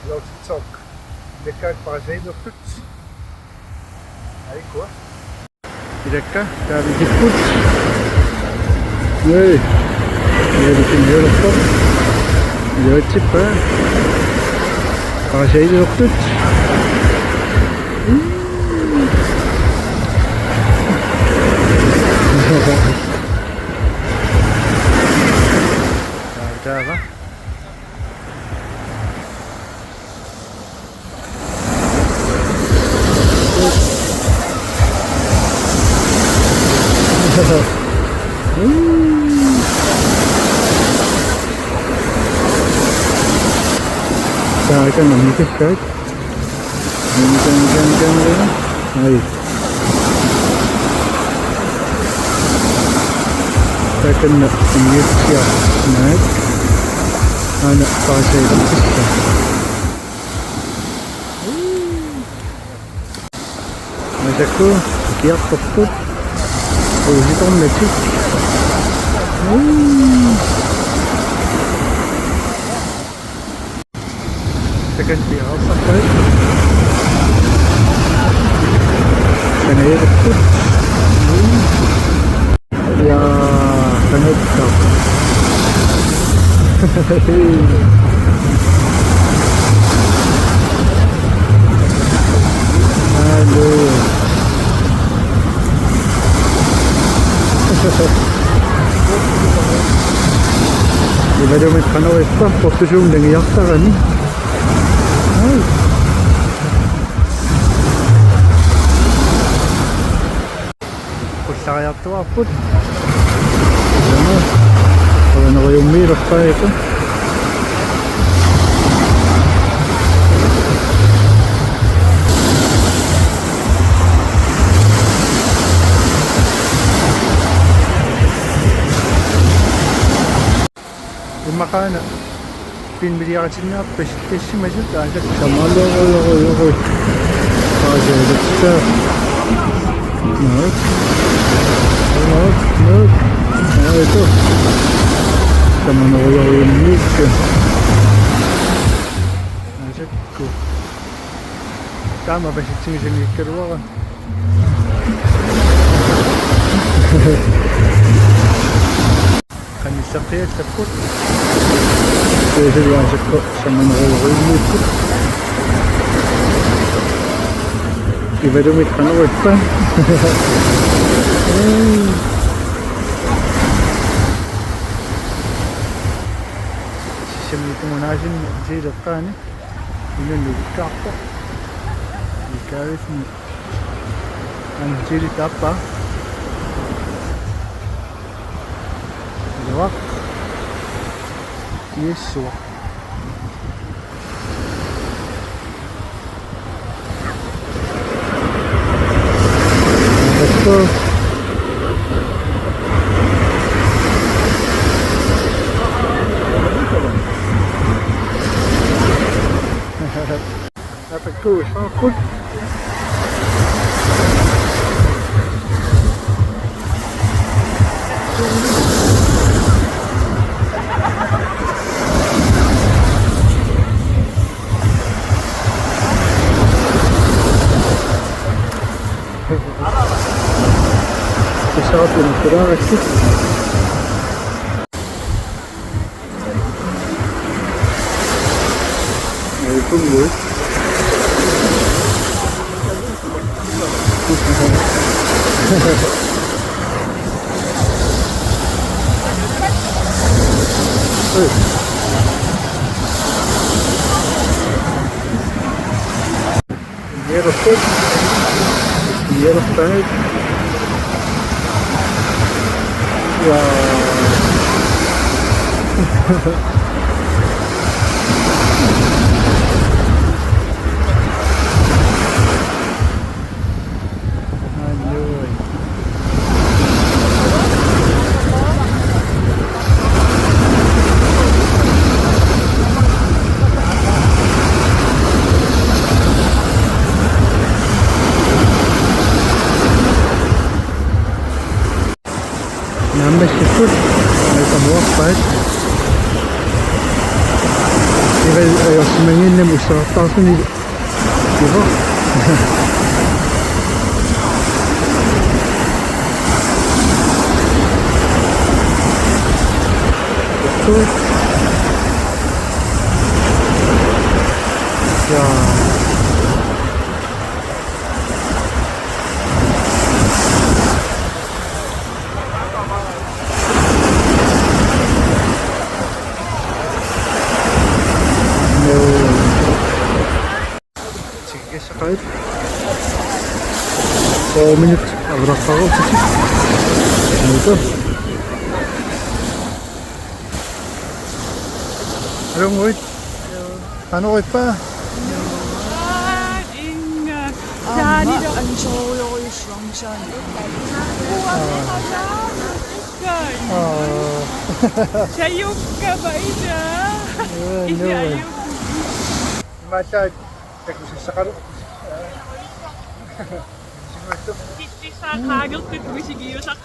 Lautsitsok. Bir dakika parasayı döktük. Allez quoi? Bir dakika. Daha bir gittik. Oui. Yürüdüm yürüdüm. Yürüdüm ha. Parasayı döktük. Daha var. Saya akan memikirkan Hai Saya akan memikirkan naik anak pasai kita Masaku tiap pokok hitam metik Second bir alsak Seneye gittik Ya seneye gittik Halo Iba daw may kanaw ito posisyon ng iyakta kani Ay Pusta kaya ito apod Wala na kayong mirap pa ito Makana bin bir yakacını yap Beşiktaş'ı meclis ancak Şamalı oy Acayip çıkar Nöt Evet o Şamalı oy Mülkü Ancak bu Tama Beşiktaş'ın için yıkır var Kan isakya takot Kasi diyansak ko sa mga nakakulimit ko Iba dumit ka na word pa Sisimito mo na siya Zilap ka ni Inulugit ka ako Ikaris mo Ang zilit apa Wak Yes wak Let's go Dapat ko sakot Saat ini kurang aktif. Tunggu. Dia rokok. Wow. Nambah siput, ada buah pat. Ayosmanın ne musaftasın gibi. Ito. Ya. Sige sa kahit 4 minutes abrak pa ako kasi ano ito hello wait ano wait pa 인가 아, 자리로 아니 저 여기 수영장 자유가 바이자 이제 아유 Masyad Nagsusasakaro Kichi sa kagel, titusigil sa